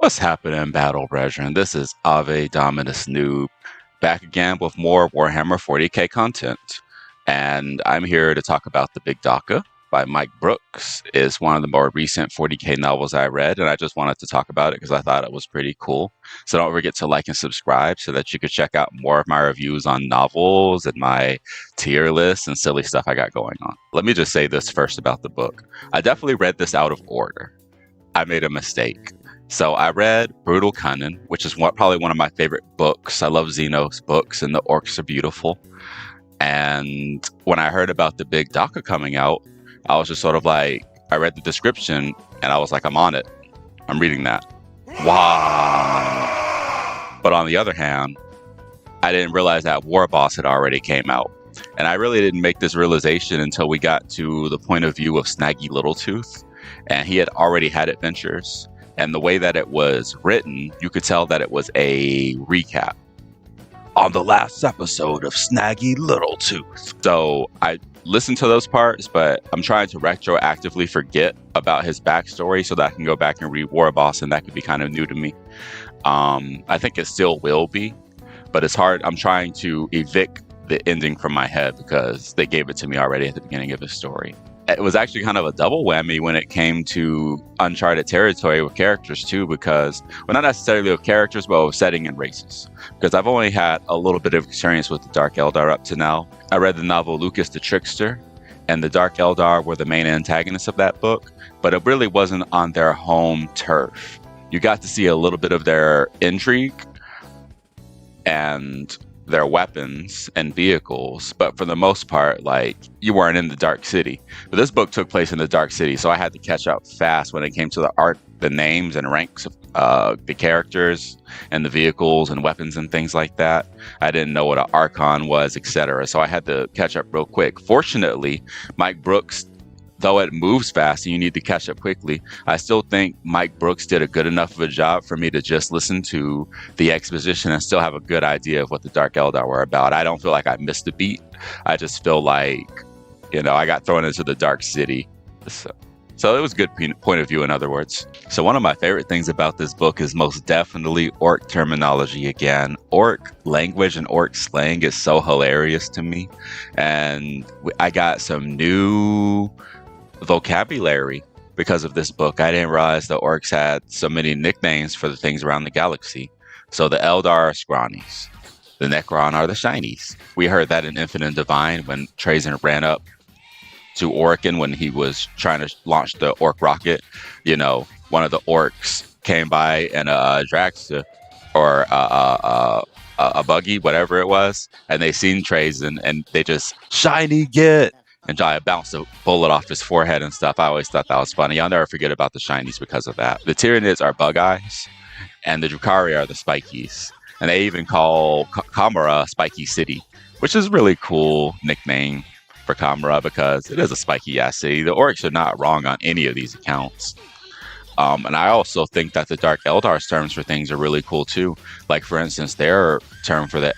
What's happening, Battle Brethren? This is Ave Dominus Noob, back again with more Warhammer 40k content. And I'm here to talk about The Big Dakka by Mike Brooks. It's one of the more recent 40k novels I read, and I just wanted to talk about it because I thought it was pretty cool. So don't forget to like and subscribe so that you can check out more of my reviews on novels and my tier lists and silly stuff I got going on. Let me just say this first about the book. I definitely read this out of order. I made a mistake. So I read Brutal Cunning, which is probably one of my favorite books. I love Xenos books, and the orcs are beautiful. And when I heard about the Big Dakka coming out, I was just sort of like, I read the description, and I was like, I'm on it. I'm reading that. Wow. But on the other hand, I didn't realize that War Boss had already came out. And I really didn't make this realization until we got to the point of view of Snaggy Littletooth, and he had already had adventures. And the way that it was written, you could tell that it was a recap on the last episode of Snaggy Littletooth. So I listened to those parts, but I'm trying to retroactively forget about his backstory so that I can go back and read War Boss, and that could be kind of new to me. I think it still will be, but it's hard. I'm trying to evict the ending from my head because they gave it to me already at the beginning of the story. It was actually kind of a double whammy when it came to uncharted territory with characters too, because, well, not necessarily with characters, but with setting and races. Because I've only had a little bit of experience with the Dark Eldar up to now. I read the novel Lucas the Trickster, and the Dark Eldar were the main antagonists of that book, but it really wasn't on their home turf. You got to see a little bit of their intrigue and their weapons and vehicles, but for the most part, like, you weren't in the Dark City. But this book took place in the Dark City, so I had to catch up fast when it came to the art, the names and ranks of the characters and the vehicles and weapons and things like that. I didn't know what an Archon was, etc. So I had to catch up real quick. Fortunately, Mike Brooks, though it moves fast and you need to catch up quickly, I still think Mike Brooks did a good enough of a job for me to just listen to the exposition and still have a good idea of what the Dark Eldar were about. I don't feel like I missed a beat. I just feel like, I got thrown into the Dark City. So it was a good point of view, in other words. So one of my favorite things about this book is most definitely orc terminology again. Orc language and orc slang is so hilarious to me. And I got some new vocabulary because of this book. I didn't realize the orcs had so many nicknames for the things around the galaxy. So the Eldar are Scrawnies. The Necron are the Shinies. We heard that in Infinite Divine when Trazen ran up to Orkin when he was trying to launch the orc rocket. One of the orcs came by in a dragster or a buggy, whatever it was, and they seen Trazen and they just, Shiny, get! And Jaya bounced a bullet off his forehead and stuff. I always thought that was funny. I'll never forget about the Shinies because of that. The Tyranids are Bug Eyes, and the Drukhari are the Spikies. And they even call Commorragh Spiky City, which is a really cool nickname for Commorragh because it is a spiky-ass city. The orcs are not wrong on any of these accounts. And I also think that the Dark Eldar's terms for things are really cool too. Like, for instance, their term for the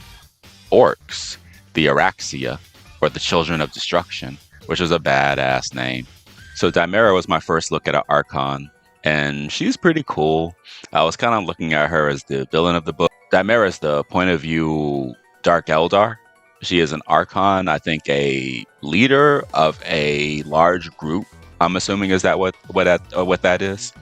orcs, the Araxia, or the Children of Destruction, which is a badass name. So Dimera was my first look at an Archon, and she's pretty cool. I was kind of looking at her as the villain of the book. Dimera is the point of view Dark Eldar. She is an Archon, I think a leader of a large group. I'm assuming is that what that is.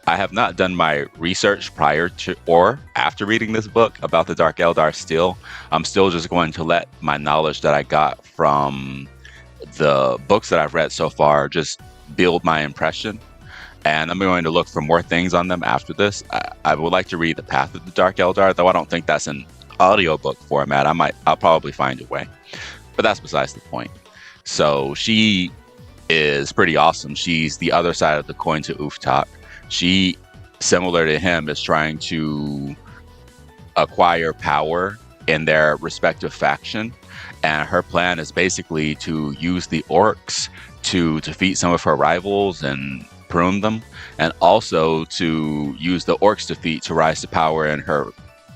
I have not done my research prior to or after reading this book about the Dark Eldar still. I'm still just going to let my knowledge that I got from the books that I've read so far just build my impression. And I'm going to look for more things on them after this. I would like to read The Path of the Dark Eldar, though I don't think that's an audiobook format. I'll probably find a way. But that's besides the point. So she is pretty awesome. She's the other side of the coin to Uftak. She, similar to him, is trying to acquire power in their respective faction. And her plan is basically to use the orcs to defeat some of her rivals and prune them. And also to use the orcs' defeat to rise to power in her,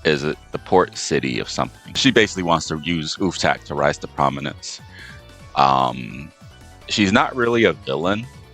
is it the port city of something? She basically wants to use Uftak to rise to prominence. She's not really a villain.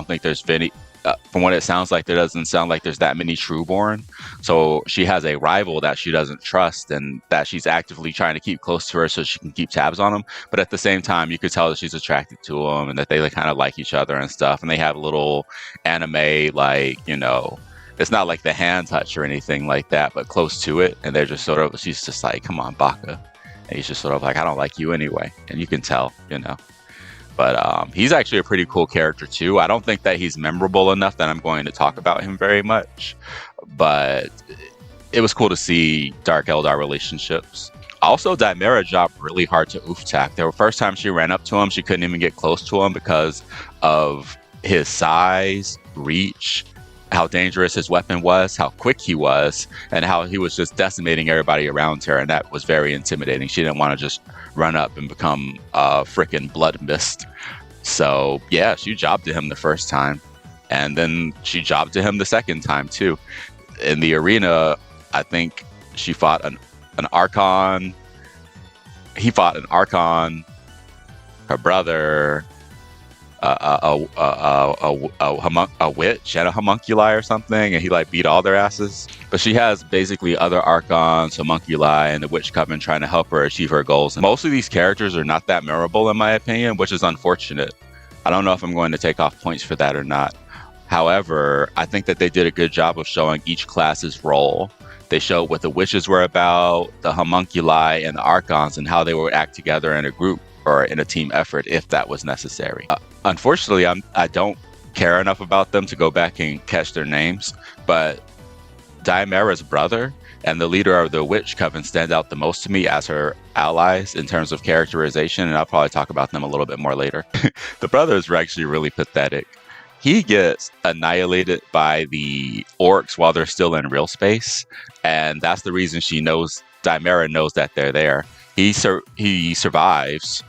don't think there's many. From what it sounds like, there doesn't sound like there's that many Trueborn. So she has a rival that she doesn't trust and that she's actively trying to keep close to her so she can keep tabs on him. But at the same time, you could tell that she's attracted to him and that they like, kind of like each other and stuff. And they have a little anime, like, you know, it's not like the hand touch or anything like that, but close to it. And they're just sort of, she's just like, come on, Baka. And he's just sort of like, I don't like you anyway. And you can tell, you know. But he's actually a pretty cool character too. I don't think that he's memorable enough that I'm going to talk about him very much. But it was cool to see Dark Eldar relationships. Also, Dimera dropped really hard to WAAAAAAAAAAAAAGH. The first time she ran up to him, she couldn't even get close to him because of his size, reach, how dangerous his weapon was, how quick he was, and how he was just decimating everybody around her. And that was very intimidating. She didn't want to just run up and become a freaking blood mist. So yeah, she jobbed to him the first time. And then she jobbed to him the second time too. In the arena, I think she fought an Archon. He fought an Archon, her brother, a witch and a homunculi or something, and he like beat all their asses. But she has basically other Archons, homunculi, and the Witch Coven trying to help her achieve her goals. And most of these characters are not that memorable in my opinion, which is unfortunate. I don't know if I'm going to take off points for that or not. However, I think that they did a good job of showing each class's role. They showed what the witches were about, the homunculi, and the Archons, and how they would act together in a group or in a team effort if that was necessary. Unfortunately, I don't care enough about them to go back and catch their names, but Dimera's brother and the leader of the Witch Coven stand out the most to me as her allies in terms of characterization, and I'll probably talk about them a little bit more later. The brothers were actually really pathetic. He gets annihilated by the orcs while they're still in real space, and that's the reason Dimera knows that they're there. He survives,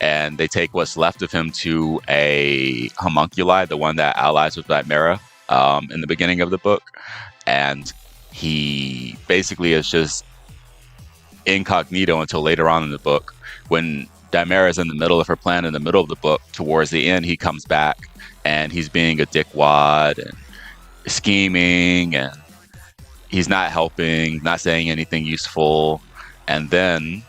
and they take what's left of him to a homunculi, the one that allies with Dimera in the beginning of the book. And he basically is just incognito until later on in the book. When Dimera is in the middle of her plan in the middle of the book, towards the end, he comes back and he's being a dickwad and scheming, and he's not helping, not saying anything useful. And then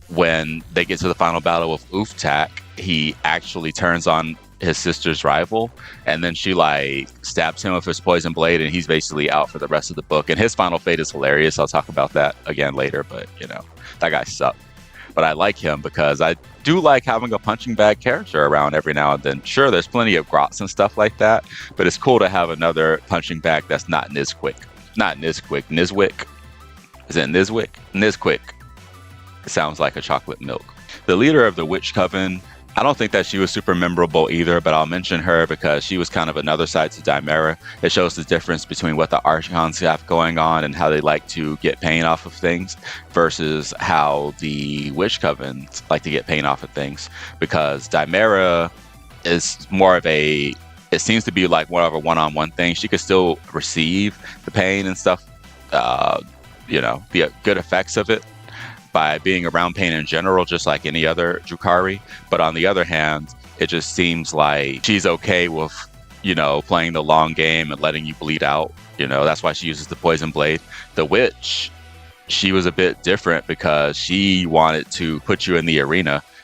when they get to the final battle with WAAAAAAAAAAAGH, he actually turns on his sister's rival, and then she like stabs him with his poison blade, and he's basically out for the rest of the book. And his final fate is hilarious. I'll talk about that again later, but you know, that guy sucked. But I like him because I do like having a punching bag character around every now and then. Sure, there's plenty of grots and stuff like that, but it's cool to have another punching bag that's not Nizquick. Not Nizquick, Nizwick. Is it Nizwick? Nizquick. It sounds like a chocolate milk. The leader of the Witch Coven, I don't think that she was super memorable either, but I'll mention her because she was kind of another side to Dimera. It shows the difference between what the Archons have going on and how they like to get pain off of things versus how the Witch Coven like to get pain off of things. Because Dimera is more of it seems to be like more of a one-on-one thing. She could still receive the pain and stuff, the good effects of it by being around pain in general, just like any other Drukhari. But on the other hand, it just seems like she's okay with, playing the long game and letting you bleed out. That's why she uses the poison blade. The witch, she was a bit different because she wanted to put you in the arena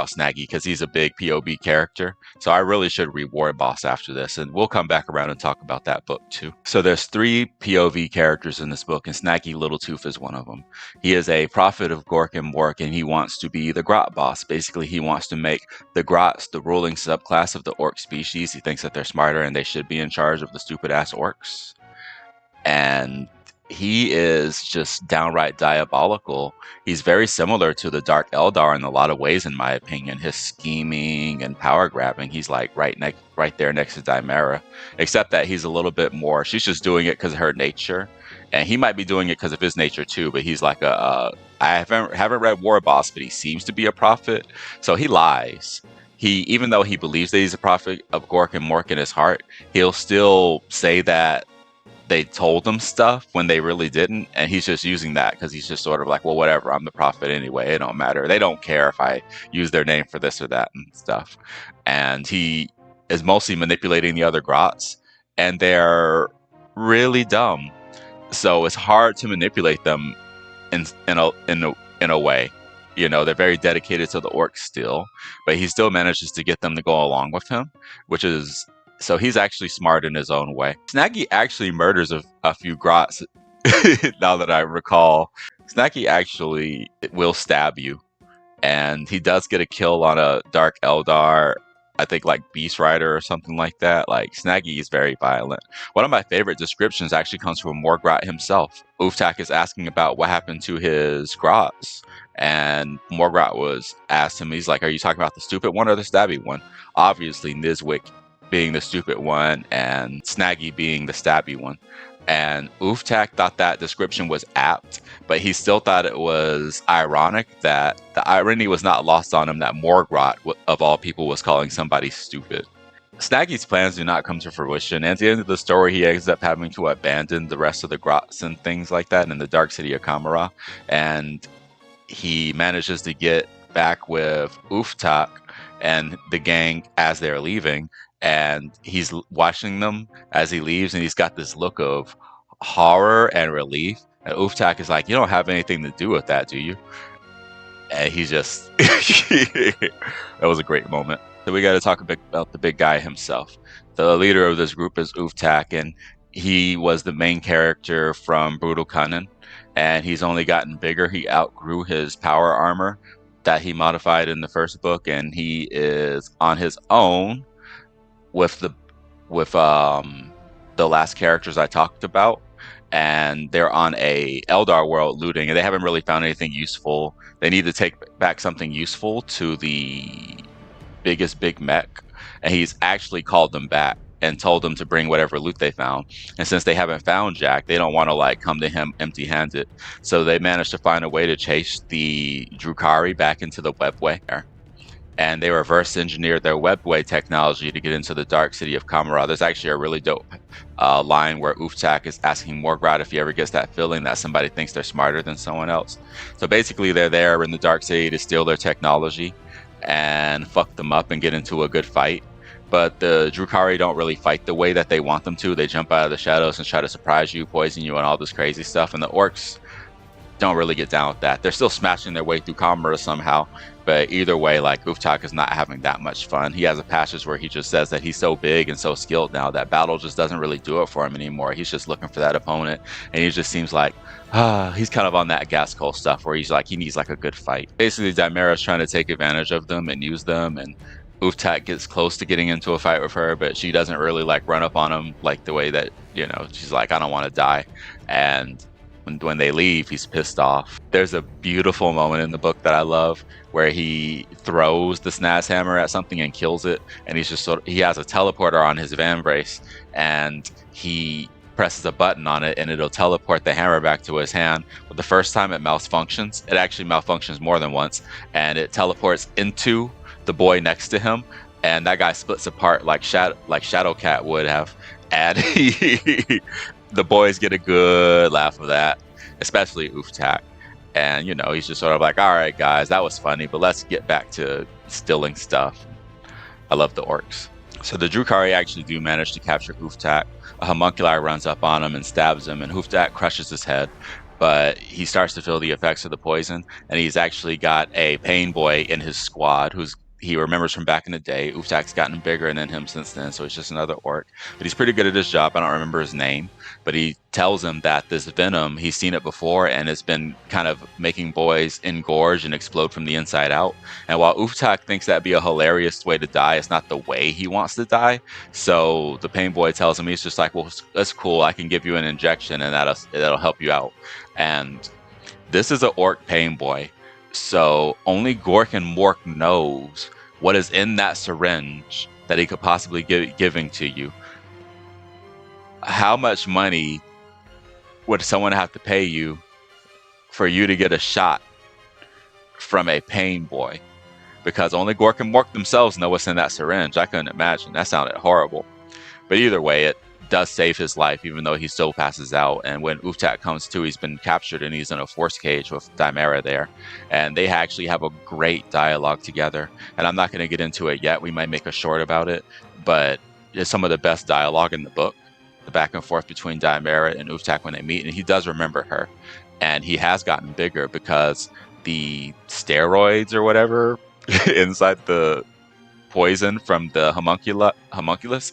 about Snaggy because he's a big POV character. So I really should read War Boss after this, and we'll come back around and talk about that book too. So there's 3 POV characters in this book, and Snaggy Littletooth is one of them. He is a prophet of Gork and Mork, and he wants to be the Grot boss. Basically, he wants to make the Grots the ruling subclass of the orc species. He thinks that they're smarter and they should be in charge of the stupid-ass orcs. And he is just downright diabolical. He's very similar to the Dark Eldar in a lot of ways, in my opinion. His scheming and power grabbing, he's like right there next to Dimera, except that he's a little bit more. She's just doing it because of her nature, and he might be doing it because of his nature too. But he's like I haven't read War Boss, but he seems to be a prophet, so he lies. Even though he believes that he's a prophet of Gork and Mork in his heart, he'll still say that they told him stuff when they really didn't, and he's just using that because he's just sort of like, well, whatever, I'm the prophet anyway, it don't matter, they don't care if I use their name for this or that and stuff. And he is mostly manipulating the other Grots, and they're really dumb, so it's hard to manipulate them in a way. You know, they're very dedicated to the orcs still, but he still manages to get them to go along with him, which is so he's actually smart in his own way. Snaggy actually murders a few Grots. Now that I recall, Snaggy actually will stab you, and he does get a kill on a Dark Eldar, I think like Beast Rider or something like that. Like, Snaggy is very violent. One of my favorite descriptions actually comes from Morgrot himself. Uftak is asking about what happened to his Grots, and Morgrot was asked him, he's like, are you talking about the stupid one or the stabby one? Obviously Nizwick being the stupid one and Snaggy being the stabby one. And Uftak thought that description was apt, but he still thought it was ironic that the irony was not lost on him that Morgrot, of all people, was calling somebody stupid. Snaggy's plans do not come to fruition. At the end of the story, he ends up having to abandon the rest of the Grots and things like that in the dark city of Commorragh, and he manages to get back with Uftak, and the gang as they're leaving, and he's watching them as he leaves, and he's got this look of horror and relief. And Uftak is like, "You don't have anything to do with that, do you?" And he just that was a great moment. So we got to talk a bit about the big guy himself. The leader of this group is Uftak, and he was the main character from Brutal Cunning, and he's only gotten bigger. He outgrew his power armor that he modified in the first book, and he is on his own with the last characters I talked about, and they're on a Eldar world looting, and they haven't really found anything useful. They need to take back something useful to the biggest big mech, and he's actually called them back and told them to bring whatever loot they found. And since they haven't found Jack, they don't want to like come to him empty-handed. So they managed to find a way to chase the Drukhari back into the webway, and they reverse engineered their webway technology to get into the dark city of Commorragh. There's actually a really dope line where Uftak is asking Morgrad if he ever gets that feeling that somebody thinks they're smarter than someone else. So basically, they're there in the dark city to steal their technology and fuck them up and get into a good fight. But the Drukhari don't really fight the way that they want them to. They jump out of the shadows and try to surprise you, poison you, and all this crazy stuff. And the orcs don't really get down with that. They're still smashing their way through Commorragh somehow. But either way, like, Uftak is not having that much fun. He has a passage where he just says that he's so big and so skilled now that battle just doesn't really do it for him anymore. He's just looking for that opponent, and he just seems like he's kind of on that Gaskell stuff where he's like, he needs like a good fight. Basically, Dimera's trying to take advantage of them and use them, and Uftak gets close to getting into a fight with her, but she doesn't really like run up on him like the way that, you know, she's like, I don't want to die. And when they leave, he's pissed off. There's a beautiful moment in the book that I love where he throws the snaz hammer at something and kills it, and he's just he has a teleporter on his van brace, and he presses a button on it and it'll teleport the hammer back to his hand. But the first time it malfunctions, it actually malfunctions more than once, and it teleports into the boy next to him, and that guy splits apart like Shadowcat would have, and the boys get a good laugh of that, especially Uftak. And, you know, he's just sort of like, all right, guys, that was funny, but let's get back to stealing stuff. I love the orcs. So the Drukhari actually do manage to capture Uftak. A homunculi runs up on him and stabs him, and Uftak crushes his head. But he starts to feel the effects of the poison, and he's actually got a pain boy in his squad he remembers from back in the day. Uftak's gotten bigger than him since then, so he's just another orc. But he's pretty good at his job. I don't remember his name. But he tells him that this venom, he's seen it before, and it's been kind of making boys engorge and explode from the inside out. And while Uftak thinks that'd be a hilarious way to die, it's not the way he wants to die. So the pain boy tells him, he's just like, well, that's cool. I can give you an injection, and that'll help you out. And this is an orc pain boy. So only Gork and Mork knows what is in that syringe that he could possibly giving to you. How much money would someone have to pay you for you to get a shot from a pain boy? Because only Gork and Mork themselves know what's in that syringe. I couldn't imagine. That sounded horrible. But either way, it does save his life, even though he still passes out. And when Uftak comes to, he's been captured and he's in a force cage with Dimera there. And they actually have a great dialogue together. And I'm not going to get into it yet. We might make a short about it. But it's some of the best dialogue in the book. The back and forth between Dimera and Uftak when they meet. And he does remember her. And he has gotten bigger because the steroids or whatever inside the poison from the homunculus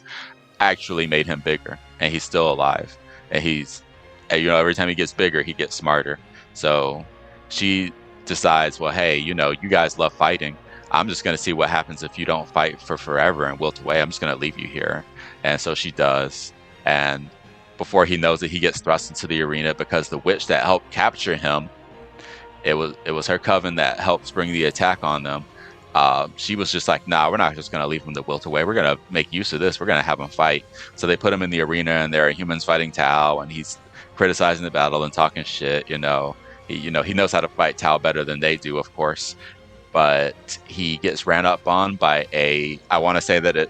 actually made him bigger, and he's still alive, and he's, you know, every time he gets bigger he gets smarter. So she decides, well, hey, you know, you guys love fighting, I'm just going to see what happens if you don't fight for forever and wilt away. I'm just going to leave you here. And so she does, and before he knows it, he gets thrust into the arena because the witch that helped capture him, it was her coven that helped bring the attack on them. She was just like, nah, we're not just going to leave him to wilt away. We're going to make use of this. We're going to have him fight. So they put him in the arena, and there are humans fighting Tau, and he's criticizing the battle and talking shit. He knows how to fight Tau better than they do, of course. But he gets ran up on by I want to say that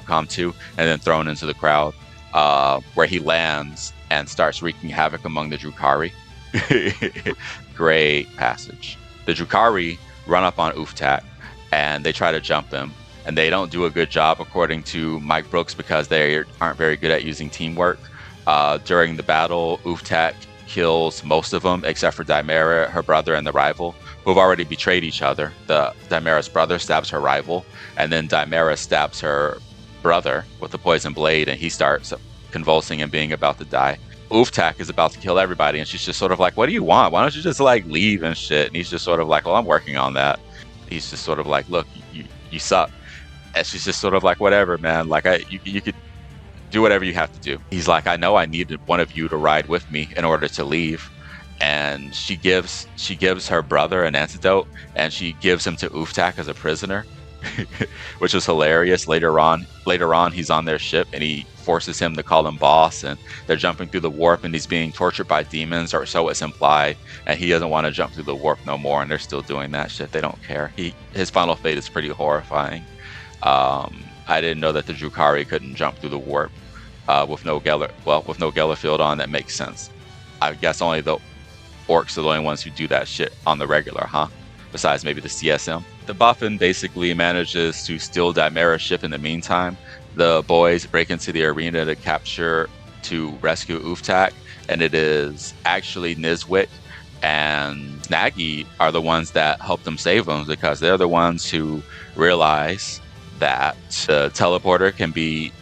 Capcom 2, and then thrown into the crowd, where he lands and starts wreaking havoc among the Drukhari. Great passage. The Drukhari run up on WAAAAAAAAAAAAAGH, and they try to jump him, and they don't do a good job, according to Mike Brooks, because they aren't very good at using teamwork. During the battle, WAAAAAAAAAAGH kills most of them, except for Dimera, her brother, and the rival, who have already betrayed each other. Dimera's brother stabs her rival, and then Dimera stabs her brother with the poison blade, and he starts convulsing and being about to die. WAAAAAAAAAGH is about to kill everybody, and she's just sort of like, what do you want? Why don't you just like leave and shit? And he's just sort of like, well, I'm working on that. He's just sort of like, look, you suck. And she's just sort of like, whatever, man. Like, you could do whatever you have to do. He's like, I know I needed one of you to ride with me in order to leave. And she gives her brother an antidote, and she gives him to WAAAAAAAAGH as a prisoner, which is hilarious. Later on, he's on their ship, and he forces him to call him boss, and they're jumping through the warp, and he's being tortured by demons, or so it's implied, and he doesn't want to jump through the warp no more, and they're still doing that shit. They don't care. His final fate is pretty horrifying. I didn't know that the Drukhari couldn't jump through the warp with no Geller field on. That makes sense. I guess only the orcs are the only ones who do that shit on the regular, huh? Besides maybe the CSM. The Buffin basically manages to steal Dimera's ship in the meantime. The boys break into the arena to rescue WAAAAAAAAAGH, and it is actually Nizwick and Snaggy are the ones that help them save them, because they're the ones who realize that the teleporter can be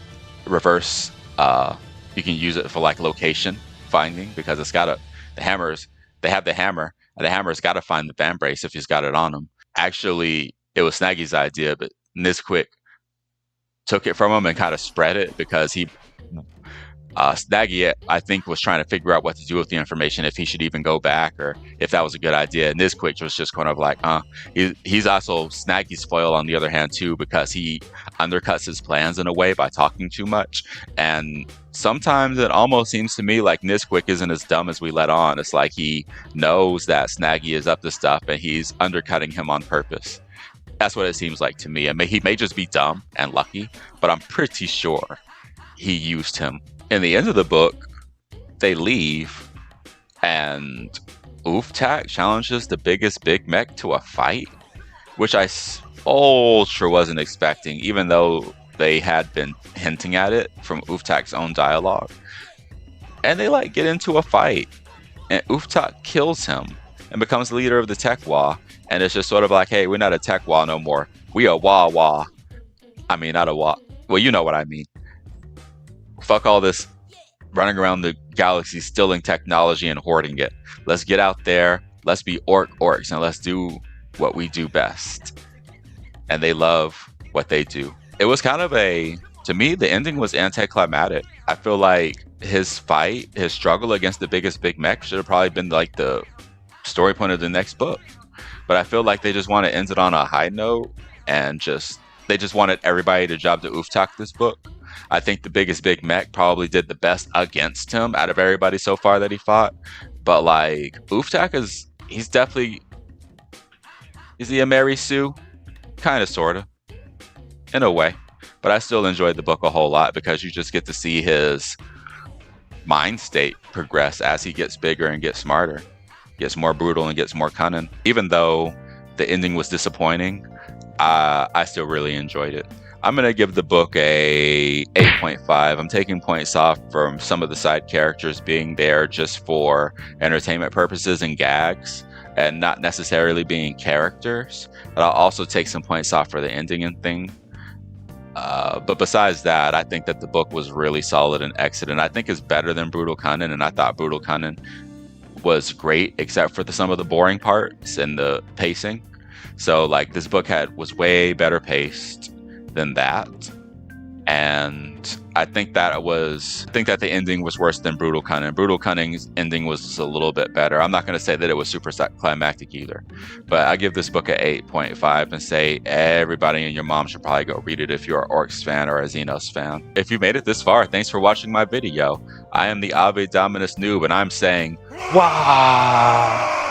reverse. You can use it for like location finding, because it's got the hammers. They have the hammer, and the hammer's got to find the Vambrace if he's got it on him. Actually, it was Snaggy's idea, but Nizwick took it from him and kind of spread it, because Snaggy, I think, was trying to figure out what to do with the information, if he should even go back or if that was a good idea. And Nizwick was just kind of like, he's also Snaggy's foil on the other hand too, because he undercuts his plans in a way by talking too much. And sometimes it almost seems to me like Nizwick isn't as dumb as we let on. It's like he knows that Snaggy is up to stuff, and he's undercutting him on purpose. That's what it seems like to me. I mean, he may just be dumb and lucky, but I'm pretty sure he used him. In the end of the book, they leave, and WAAAAAAAAAGH challenges the biggest Big Mech to a fight, which I ultra wasn't expecting, even though they had been hinting at it from WAAAAAAAGH's own dialogue. And they like get into a fight, and WAAAAAAAAGH kills him and becomes leader of the Tech-WAAAAAAAAAGH. And it's just sort of like, hey, we're not a Tech-WAAAAAAAAAH no more. We a WAAAAAAAAAH. I mean, not a WAAAAAAAH. Well, you know what I mean. Fuck all this running around the galaxy stealing technology and hoarding it. Let's get out there. Let's be orcs, and let's do what we do best. And they love what they do. It was kind of to me, the ending was anticlimactic. I feel like his struggle against the biggest Big Mech should have probably been like the story point of the next book. But I feel like they just want to end it on a high note, and they just wanted everybody to job to WAAAAAAAAAAGH this book. I think the biggest Big Mech probably did the best against him out of everybody so far that he fought. But like, WAAAAAAAAAGH is he a Mary Sue? Kind of, sort of, in a way. But I still enjoyed the book a whole lot, because you just get to see his mind state progress as he gets bigger and gets smarter, gets more brutal and gets more cunning. Even though the ending was disappointing, I still really enjoyed it. I'm going to give the book a 8.5. I'm taking points off from some of the side characters being there just for entertainment purposes and gags, and not necessarily being characters. But I'll also take some points off for the ending and thing. But besides that, I think that the book was really solid and excellent. I think it's better than Brutal Cunning, and I thought Brutal Cunning was great, except for some of the boring parts and the pacing. So like, this book was way better paced than that, And I think that the ending was worse than Brutal Cunning. Brutal Cunning's ending was a little bit better. I'm not going to say that it was super climactic either, but I give this book an 8.5 and say everybody and your mom should probably go read it if you're an Orcs fan or a Xenos fan. If you made it this far, thanks for watching my video. I am the Ave Dominus Noob, and I'm saying, wow.